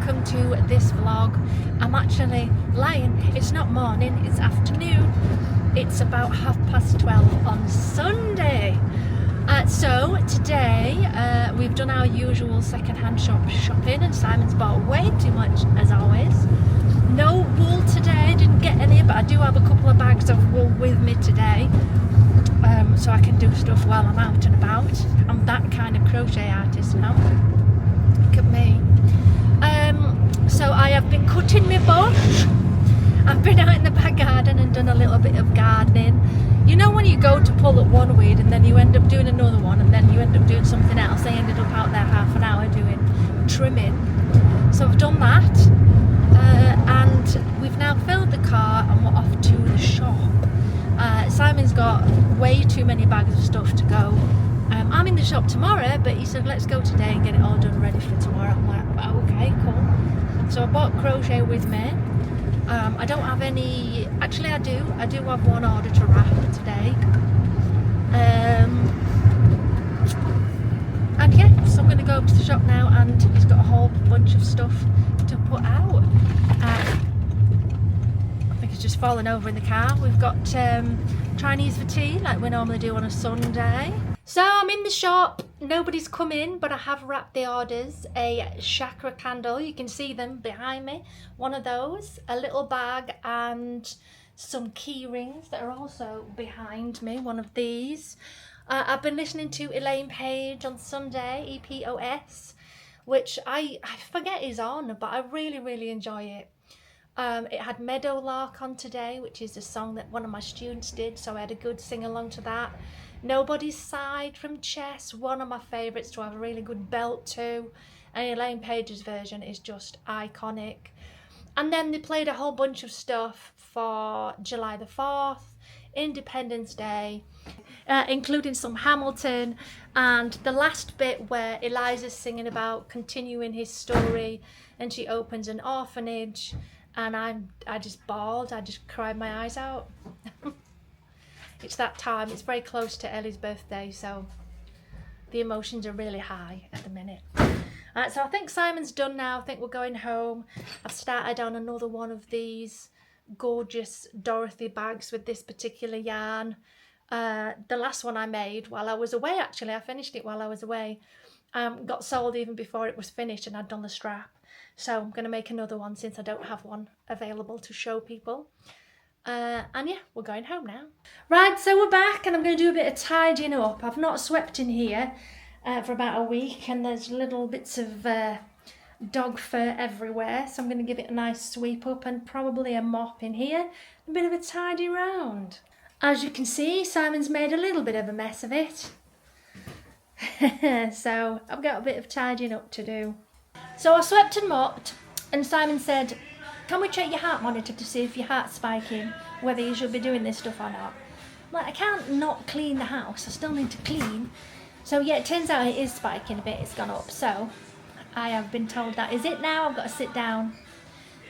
welcome to this vlog. I'm actually lying, it's not morning, it's afternoon. It's about 12:30 on Sunday. So today we've done our usual second-hand shopping, and Simon's bought way too much as always. No wool today, didn't get any, but I do have a couple of bags of wool with me today, so I can do stuff while I'm out and about. I'm that kind of crochet artist now. Look at me. So I have been cutting my bush. I've been out in the back garden and done a little bit of gardening. You know when you go to pull up one weed and then you end up doing another one and then you end up doing something else? I ended up out there half an hour doing trimming. So I've done that, and we've now filled the car and we're off to the shop. Simon's got way too many bags of stuff to go. I'm in the shop tomorrow, but he said let's go today and get it all done ready for tomorrow. I'm like, okay, cool. So I bought crochet with me. I don't have any, actually I do have one order to wrap today. And yeah, so I'm going to go to the shop now, and he's got a whole bunch of stuff to put out. I think it's just fallen over in the car. We've got Chinese for tea like we normally do on a Sunday. So I'm in the shop, nobody's come in, but I have wrapped the orders. A chakra candle, you can see them behind me, one of those, a little bag, and some key rings that are also behind me, one of these. I've been listening to Elaine Page on Sunday, EPOS, which I forget is on, but I really enjoy it. It had Meadowlark on today, which is a song that one of my students did, so I had a good sing along to that. Nobody's Side from Chess, one of my favourites to have a really good belt to, and Elaine Page's version is just iconic. And then they played a whole bunch of stuff for July the 4th, Independence Day, including some Hamilton, and the last bit where Eliza's singing about continuing his story and she opens an orphanage, and I just bawled, I just cried my eyes out. It's that time, it's very close to Ellie's birthday, so the emotions are really high at the minute. So I think Simon's done now, I think we're going home. I've started on another one of these gorgeous Dorothy bags with this particular yarn. The last one I made while I was away, actually, I finished it while I was away. Got sold even before it was finished, and I'd done the strap. So I'm going to make another one since I don't have one available to show people. And yeah, we're going home now. Right, so we're back, and I'm going to do a bit of tidying up. I've not swept in here for about a week, and there's little bits of dog fur everywhere, so I'm going to give it a nice sweep up and probably a mop in here. A bit of a tidy round. As you can see, Simon's made a little bit of a mess of it. So I've got a bit of tidying up to do. So I swept and mopped, and Simon said, can we check your heart monitor to see if your heart's spiking, whether you should be doing this stuff or not? I'm like, I can't not clean the house, I still need to clean. So yeah, it turns out it is spiking a bit, it's gone up. So I have been told that is it now, I've got to sit down.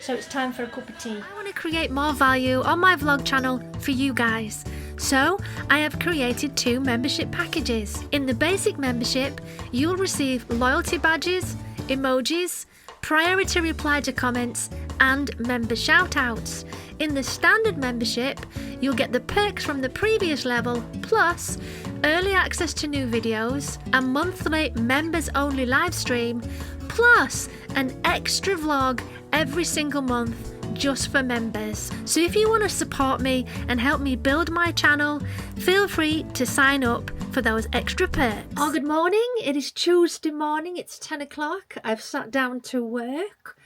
So it's time for a cup of tea. I want to create more value on my vlog channel for you guys. So I have created 2 membership packages. In the basic membership, you'll receive loyalty badges, emojis, priority reply to comments, and member shoutouts. In the standard membership, you'll get the perks from the previous level, plus early access to new videos, a monthly members only live stream, plus an extra vlog every single month just for members. So if you want to support me and help me build my channel, feel free to sign up for those extra perks. Oh, good morning. It is Tuesday morning. It's 10 o'clock. I've sat down to work.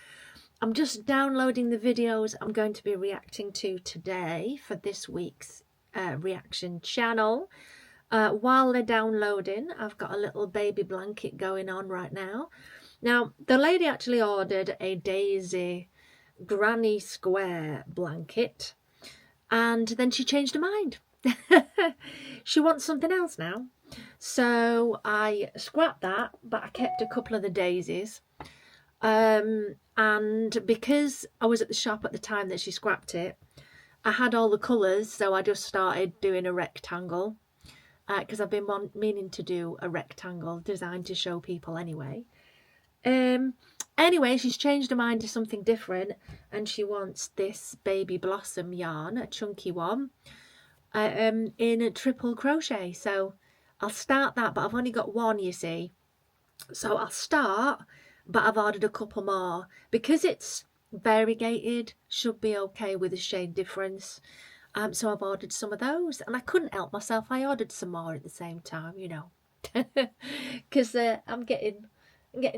I'm just downloading the videos I'm going to be reacting to today for this week's reaction channel. While they're downloading, I've got a little baby blanket going on right now. Now, the lady actually ordered a Daisy Granny Square blanket, and then she changed her mind. She wants something else now. So I scrapped that, but I kept a couple of the daisies. And because I was at the shop at the time that she scrapped it, I had all the colours, so I just started doing a rectangle, because I've been meaning to do a rectangle design to show people anyway. Anyway, she's changed her mind to something different, and she wants this baby blossom yarn, a chunky one, in a triple crochet. So I'll start that, but I've only got one, you see. So I'll start, but I've ordered a couple more because it's variegated, should be okay with a shade difference. So I've ordered some of those, and I couldn't help myself. I ordered some more at the same time, you know, because I'm getting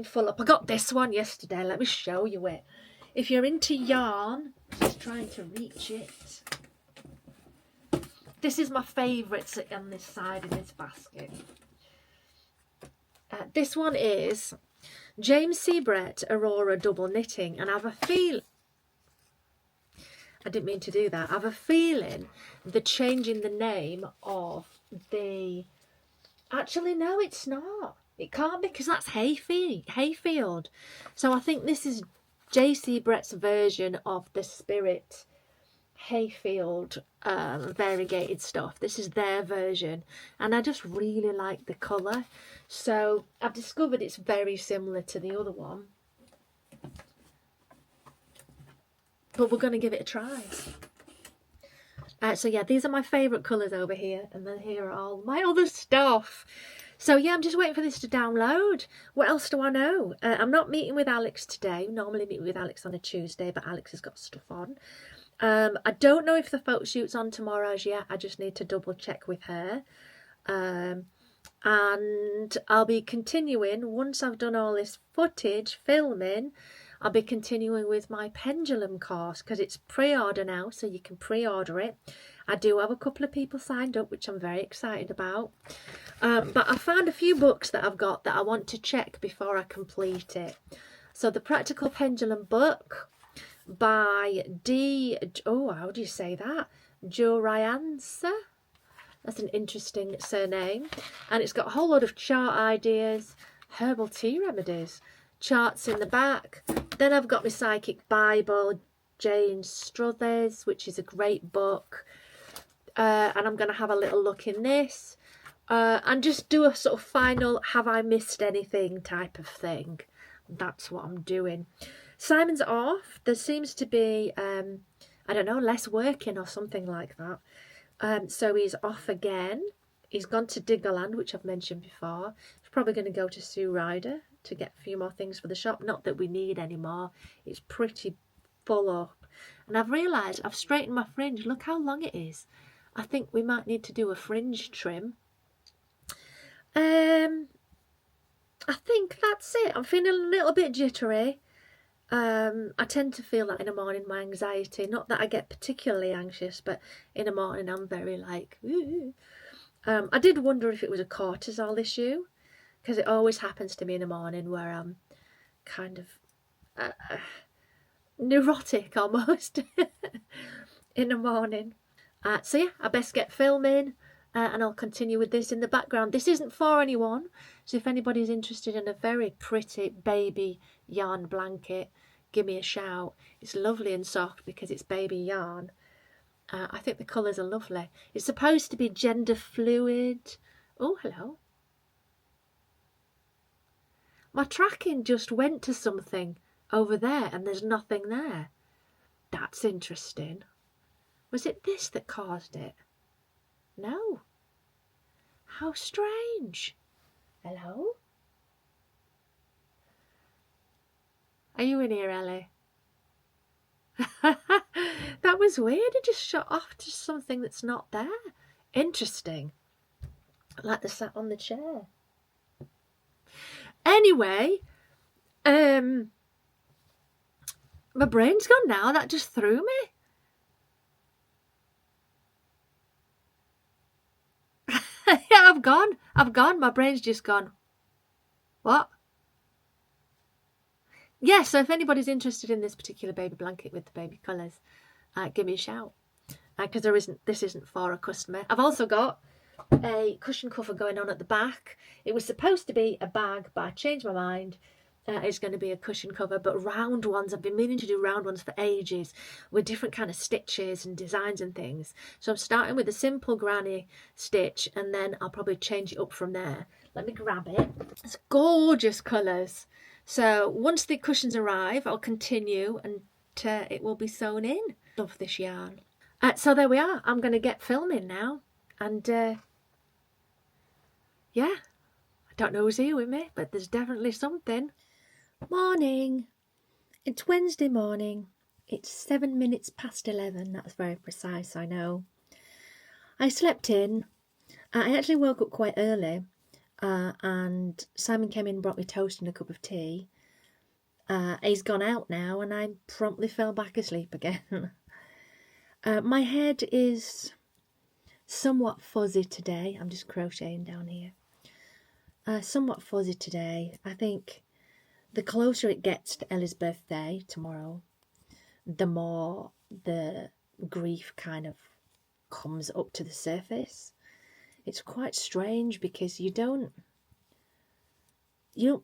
full up. I got this one yesterday. Let me show you it. If you're into yarn, just trying to reach it. This is my favourite on this side of this basket. This one is James C. Brett Aurora Double Knitting, and I have a feel. I didn't mean to do that. I have a feeling they're changing the name of the. Actually, no, it's not. It can't be, because that's Hayfield. So I think this is J.C. Brett's version of the Spirit Hayfield variegated stuff. This is their version, and I just really like the colour. So I've discovered it's very similar to the other one, but we're going to give it a try. So yeah, these are my favourite colours over here, and then here are all my other stuff. So yeah, I'm just waiting for this to download. What else do I know? I'm not meeting with Alex today. Normally meet with Alex on a Tuesday, but Alex has got stuff on. I don't know if the photo shoot's on tomorrow as yet. I just need to double check with her. And I'll be continuing, once I've done all this footage, filming, I'll be continuing with my pendulum course, because it's pre-order now, so you can pre-order it. I do have a couple of people signed up, which I'm very excited about. But I found a few books that I've got that I want to check before I complete it. So the Practical Pendulum book by how do you say that? Georgina? That's an interesting surname. And it's got a whole lot of chart ideas, herbal tea remedies, charts in the back. Then I've got my Psychic Bible, Jane Struthers, which is a great book. And I'm going to have a little look in this. And just do a sort of final, have I missed anything type of thing. That's what I'm doing. Simon's off. There seems to be, I don't know, less working or something like that. So he's off again. He's gone to Diggerland, which I've mentioned before. He's probably going to go to Sue Ryder to get a few more things for the shop. Not that we need any more. It's pretty full up. And I've realised I've straightened my fringe. Look how long it is. I think we might need to do a fringe trim. I think that's it. I'm feeling a little bit jittery. I tend to feel that in the morning, my anxiety. Not that I get particularly anxious, but in the morning I'm very like, ooh. I did wonder if it was a cortisol issue, because it always happens to me in the morning where I'm kind of neurotic almost in the morning. So yeah, I best get filming. And I'll continue with this in the background. This isn't for anyone, so if anybody's interested in a very pretty baby yarn blanket, give me a shout. It's lovely and soft because it's baby yarn. I think the colours are lovely. It's supposed to be gender fluid. Oh, hello. My tracking just went to something over there and there's nothing there. That's interesting. Was it this that caused it? No. How strange. Hello? Are you in here, Ellie? That was weird. It just shot off to something that's not there. Interesting. Like they sat on the chair. Anyway, my brain's gone now. That just threw me. Yeah, I've gone. My brain's just gone. What? Yeah, so if anybody's interested in this particular baby blanket with the baby colours, give me a shout. Because this isn't for a customer. I've also got a cushion cover going on at the back. It was supposed to be a bag, but I changed my mind. It's going to be a cushion cover, but round ones. I've been meaning to do round ones for ages with different kind of stitches and designs and things. So I'm starting with a simple granny stitch, and then I'll probably change it up from there. Let me grab it. It's gorgeous colours. So once the cushions arrive, I'll continue and it will be sewn in. Love this yarn. So there we are. I'm going to get filming now. And yeah, I don't know who's here with me, but there's definitely something. Morning. It's Wednesday morning. It's 7 minutes past 11. That's very precise, I know. I slept in. I actually woke up quite early. And Simon came in and brought me toast and a cup of tea. He's gone out now and I promptly fell back asleep again. My head is somewhat fuzzy today. I'm just crocheting down here. Somewhat fuzzy today. I think the closer it gets to Ellie's birthday tomorrow, the more the grief kind of comes up to the surface. It's quite strange because you don't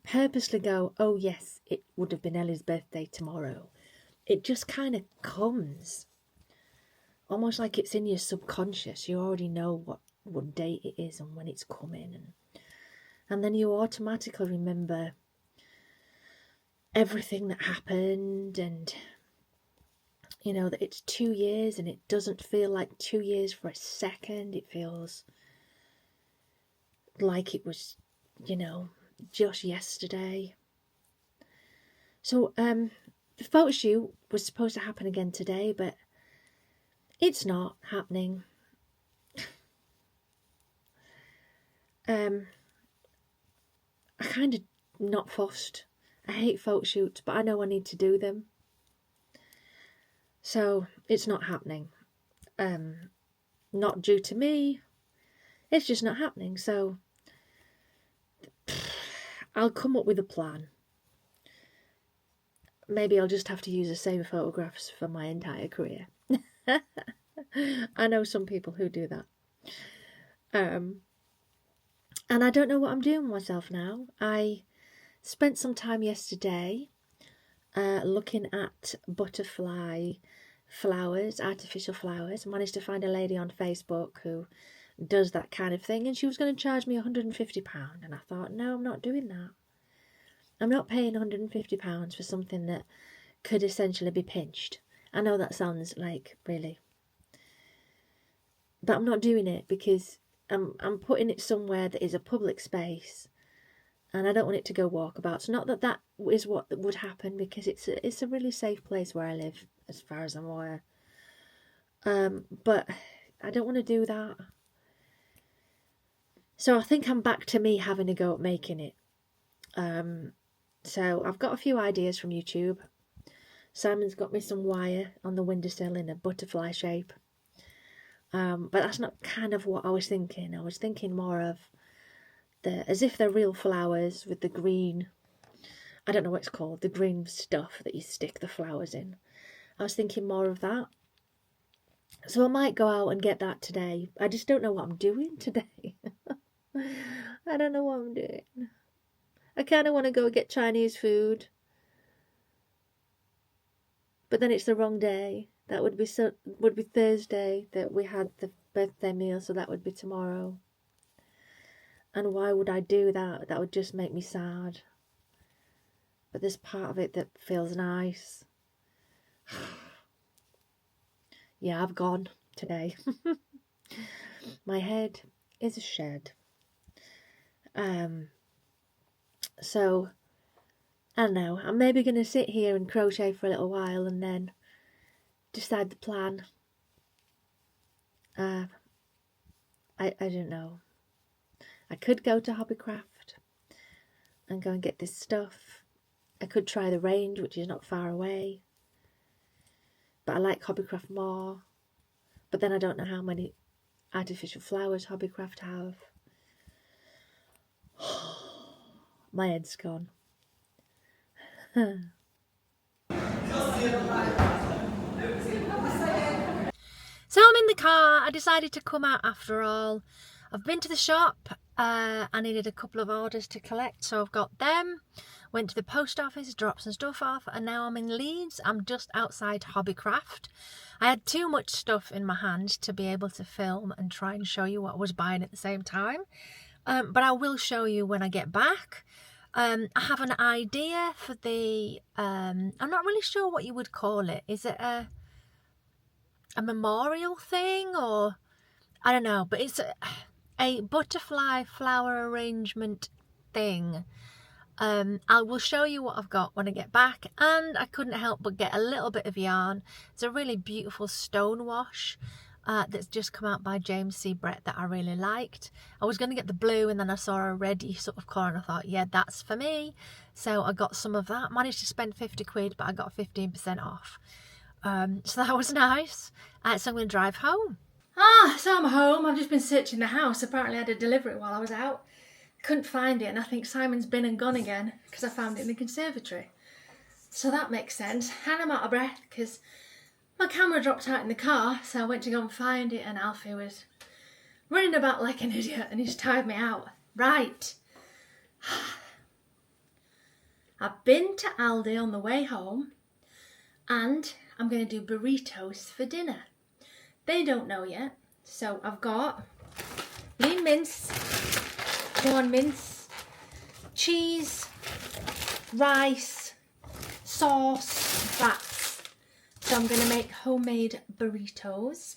purposely go, oh yes, it would have been Ellie's birthday tomorrow. It just kind of comes. Almost like it's in your subconscious. You already know what date it is and when it's coming. And then you automatically remember everything that happened, and you know that it's 2 years and it doesn't feel like 2 years for a second. It feels like it was, just yesterday. So the photo shoot was supposed to happen again today, but it's not happening. I kind of not fussed. I hate photo shoots, but I know I need to do them. So it's not happening. Not due to me. It's just not happening. So I'll come up with a plan. Maybe I'll just have to use the same photographs for my entire career. I know some people who do that. And I don't know what I'm doing with myself now. I spent some time yesterday looking at butterfly flowers, artificial flowers. I managed to find a lady on Facebook who does that kind of thing, and she was going to charge me £150, and I thought, no, I'm not doing that. I'm not paying £150 for something that could essentially be pinched. I know that sounds like really, but I'm not doing it because I'm putting it somewhere that is a public space, and I don't want it to go walkabouts. Not that that is what would happen, because it's a really safe place where I live, as far as I'm aware. But I don't want to do that. So I think I'm back to me having a go at making it. So I've got a few ideas from YouTube. Simon's got me some wire on the windowsill in a butterfly shape. But that's not kind of what I was thinking. I was thinking more of as if they're real flowers with the green, I don't know what it's called, the green stuff that you stick the flowers in. I was thinking more of that. So I might go out and get that today. I just don't know what I'm doing today. I don't know what I'm doing. I kind of want to go get Chinese food, but then it's the wrong day. That would be Thursday that we had the birthday meal, so that would be tomorrow. And why would I do that? That would just make me sad. But there's part of it that feels nice. Yeah, I've gone today. My head is a shed. So, I don't know. I'm maybe going to sit here and crochet for a little while and then decide the plan. I don't know. I could go to Hobbycraft and go and get this stuff. I could try the range, which is not far away. But I like Hobbycraft more. But then I don't know how many artificial flowers Hobbycraft have. My head's gone. So I'm in the car. I decided to come out after all. I've been to the shop. I needed a couple of orders to collect, so I've got them. Went to the post office, dropped some stuff off, and now I'm in Leeds. I'm just outside Hobbycraft. I had too much stuff in my hand to be able to film and try and show you what I was buying at the same time. But I will show you when I get back. I have an idea for the, I'm not really sure what you would call it. Is it a memorial thing, or I don't know, but it's a butterfly flower arrangement thing. I will show you what I've got when I get back, and I couldn't help but get a little bit of yarn. It's a really beautiful stone wash that's just come out by James C. Brett that I really liked. I was going to get the blue, and then I saw a reddy sort of colour and I thought, yeah, that's for me. So I got some of that. Managed to spend 50 quid, but I got 15% off. So that was nice. So I'm going to drive home. So I'm home. I've just been searching the house. Apparently I had a delivery while I was out. Couldn't find it, and I think Simon's been and gone again because I found it in the conservatory. So that makes sense. And I'm out of breath because my camera dropped out in the car, so I went to go and find it, and Alfie was running about like an idiot and he's tired me out. Right. I've been to Aldi on the way home, and I'm going to do burritos for dinner. They don't know yet, so I've got lean mince, corn mince, cheese, rice, sauce, fats. So I'm going to make homemade burritos,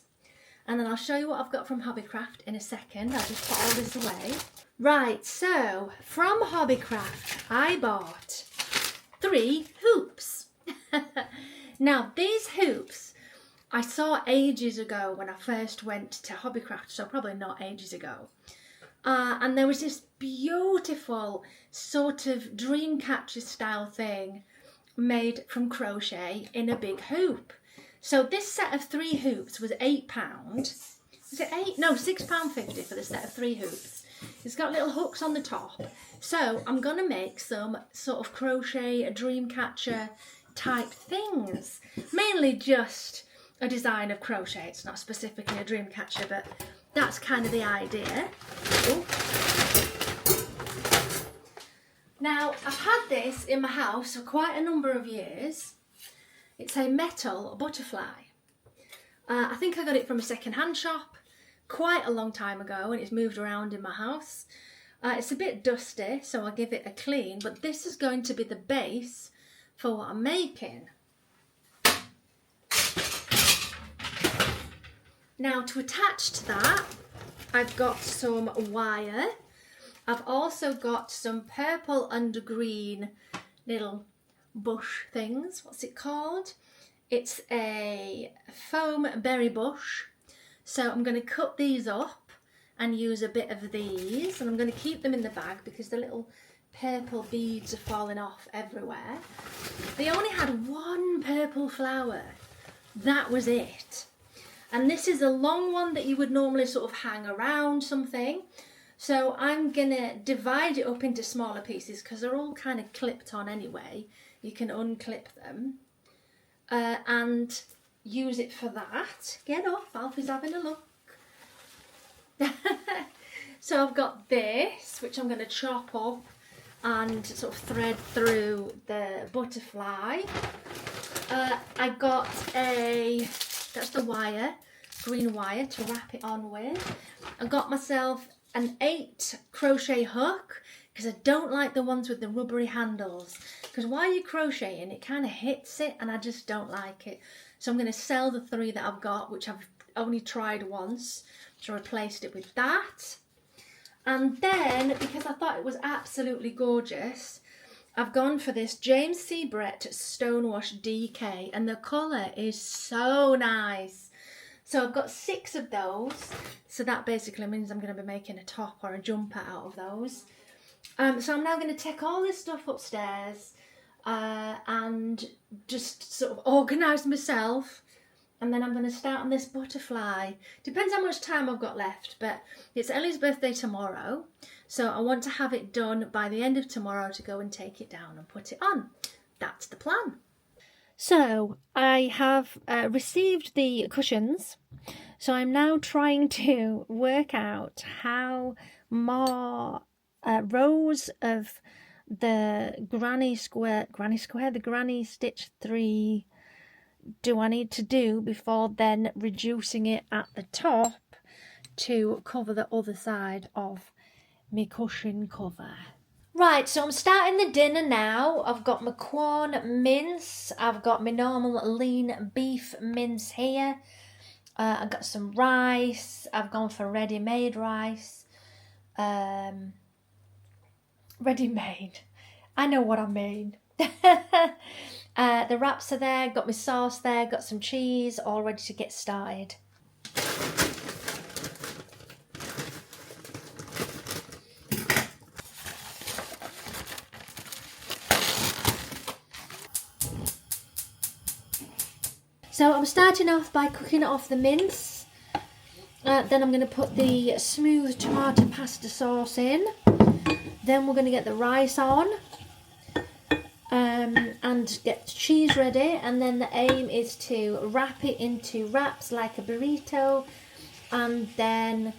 and then I'll show you what I've got from Hobbycraft in a second. I'll just put all this away. Right, so from Hobbycraft I bought 3 hoops. Now these hoops I saw ages ago when I first went to Hobbycraft, so probably not ages ago. And there was this beautiful sort of dream catcher style thing made from crochet in a big hoop. So this set of 3 hoops was £8. Was it 8? No, £6.50 for the set of 3 hoops. It's got little hooks on the top. So I'm going to make some sort of crochet, a dream catcher type things. Mainly just a design of crochet. It's not specifically a dream catcher, but that's kind of the idea. Ooh. Now, I've had this in my house for quite a number of years. It's a metal butterfly. I think I got it from a second-hand shop quite a long time ago, and it's moved around in my house. It's a bit dusty, so I'll give it a clean, but this is going to be the base for what I'm making. Now, to attach to that, I've got some wire. I've also got some purple under green little bush things. What's it called? It's a foam berry bush. So I'm going to cut these up and use a bit of these, and I'm going to keep them in the bag because the little purple beads are falling off everywhere. They only had 1 purple flower. That was it. And this is a long one that you would normally sort of hang around something. So I'm going to divide it up into smaller pieces because they're all kind of clipped on anyway. You can unclip them and use it for that. Get off, Alfie's having a look. So I've got this, which I'm going to chop up and sort of thread through the butterfly. I got that's the wire, green wire to wrap it on with. I got myself an 8 crochet hook because I don't like the ones with the rubbery handles, because while you're crocheting it kind of hits it and I just don't like it. So I'm going to sell the 3 that I've got, which I've only tried once, so I replaced it with that. And then, because I thought it was absolutely gorgeous, I've gone for this James C. Brett Stonewash DK, and the colour is so nice. So I've got 6 of those, so that basically means I'm going to be making a top or a jumper out of those. So I'm now going to take all this stuff upstairs and just sort of organise myself, and then I'm going to start on this butterfly. Depends how much time I've got left, but it's Ellie's birthday tomorrow, so I want to have it done by the end of tomorrow to go and take it down and put it on. That's the plan. So I have received the cushions, so I'm now trying to work out how more rows of the granny stitch 3 do I need to do before then reducing it at the top to cover the other side of my cushion cover. Right, so I'm starting the dinner now. I've got my corn mince. I've got my normal lean beef mince here. I've got some rice. I've gone for ready-made rice. Ready-made. I know what I mean. The wraps are there. Got my sauce there. Got some cheese. All ready to get started. So I'm starting off by cooking off the mince. Then I'm going to put the smooth tomato pasta sauce in. Then we're going to get the rice on and get the cheese ready. And then the aim is to wrap it into wraps like a burrito and then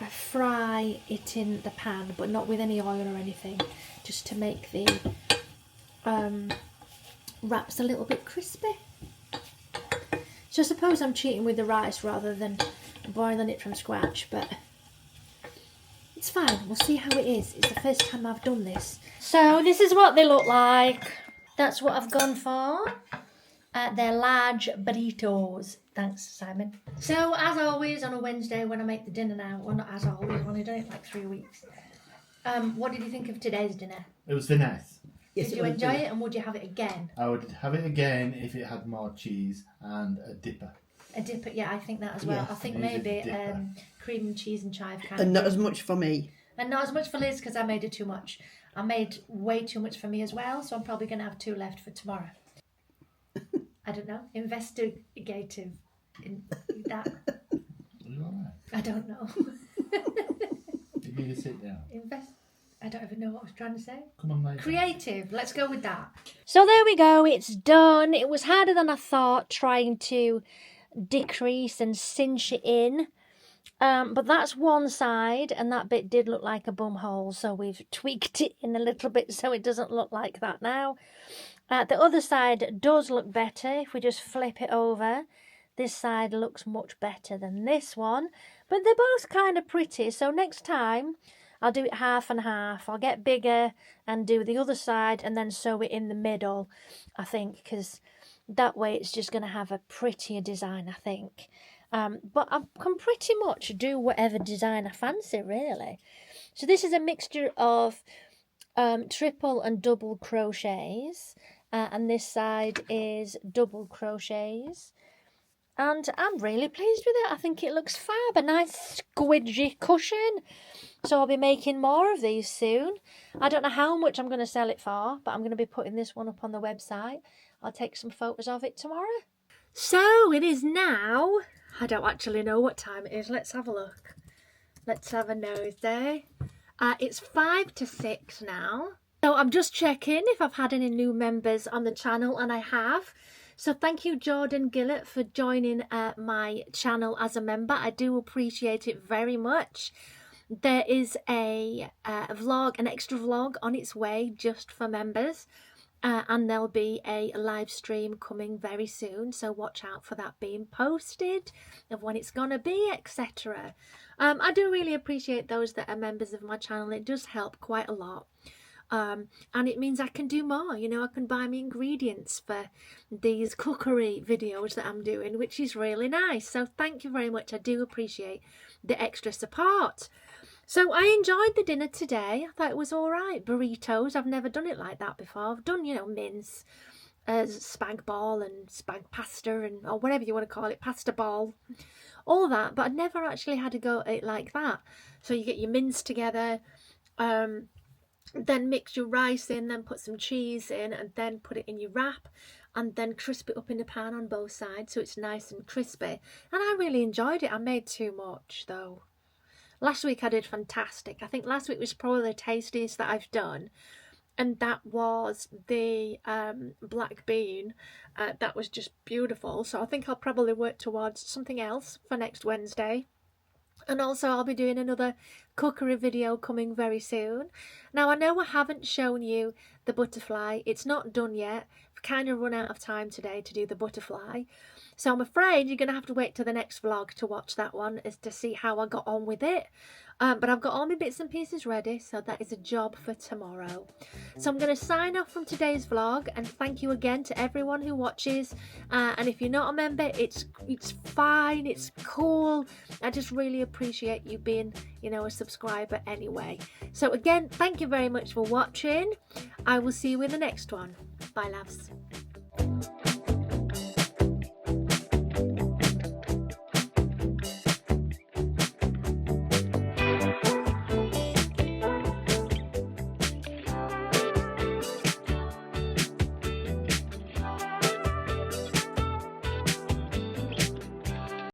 fry it in the pan, but not with any oil or anything, just to make the wraps a little bit crispy. So I suppose I'm cheating with the rice rather than boiling it from scratch, but it's fine. We'll see how it is. It's the first time I've done this. So this is what they look like. That's what I've gone for. They're large burritos. Thanks, Simon. So as always on a Wednesday when I make the dinner now, well, not as always, I've only done it like 3 weeks. What did you think of today's dinner? It was nice. Yes, did you enjoy it, and would you have it again? I would have it again if it had more cheese and a dipper. A dipper, yeah, I think that as well. Yeah, I think maybe cream and cheese and chive kind and of. not as much for me. And not as much for Liz because I made it too much. I made way too much for me as well, so I'm probably going to have 2 left for tomorrow. I don't know. Investigative in that. Are you alright? I don't know. You need to sit down. I don't even know what I was trying to say. Come on, mate. Creative. Let's go with that. So there we go. It's done. It was harder than I thought trying to decrease and cinch it in. But that's one side, and that bit did look like a bum hole, so we've tweaked it in a little bit so it doesn't look like that now. The other side does look better. If we just flip it over, this side looks much better than this one, but they're both kind of pretty. So next time I'll do it half and half. I'll get bigger and do the other side and then sew it in the middle, I think, because that way it's just going to have a prettier design, I think. But I can pretty much do whatever design I fancy, really. So this is a mixture of triple and double crochets, and this side is double crochets. And I'm really pleased with it. I think it looks fab, a nice squidgy cushion. So I'll be making more of these soon. I don't know how much I'm going to sell it for, but I'm going to be putting this one up on the website. I'll take some photos of it tomorrow. So it is now, I don't actually know what time it is. Let's have a look. Let's have a nose there. It's 5 to 6 now. So I'm just checking if I've had any new members on the channel, and I have. So thank you, Jordan Gillett, for joining my channel as a member. I do appreciate it very much. There is a vlog, an extra vlog on its way just for members. And there'll be a live stream coming very soon, so watch out for that being posted, of when it's gonna be, etc. I do really appreciate those that are members of my channel. It does help quite a lot, and it means I can do more. You know, I can buy me ingredients for these cookery videos that I'm doing, which is really nice. So thank you very much. I do appreciate the extra support. So I enjoyed the dinner today. I thought it was all right. Burritos, I've never done it like that before. I've done, you know, mince, spag ball and spag pasta and or whatever you want to call it, pasta ball, all that. But I've never actually had to go at it like that. So you get your mince together, then mix your rice in, then put some cheese in, and then put it in your wrap, and then crisp it up in the pan on both sides so it's nice and crispy. And I really enjoyed it. I made too much though. Last week I did fantastic. I think last week was probably the tastiest that I've done. And that was the black bean. That was just beautiful. So I think I'll probably work towards something else for next Wednesday. And also I'll be doing another cookery video coming very soon. Now I know I haven't shown you the butterfly. It's not done yet. I've kind of run out of time today to do the butterfly. So I'm afraid you're going to have to wait till the next vlog to watch that one, as to see how I got on with it. But I've got all my bits and pieces ready, so that is a job for tomorrow. So I'm going to sign off from today's vlog, and thank you again to everyone who watches. And if you're not a member, it's fine, it's cool. I just really appreciate you being, you know, a subscriber anyway. So again, thank you very much for watching. I will see you in the next one. Bye, loves.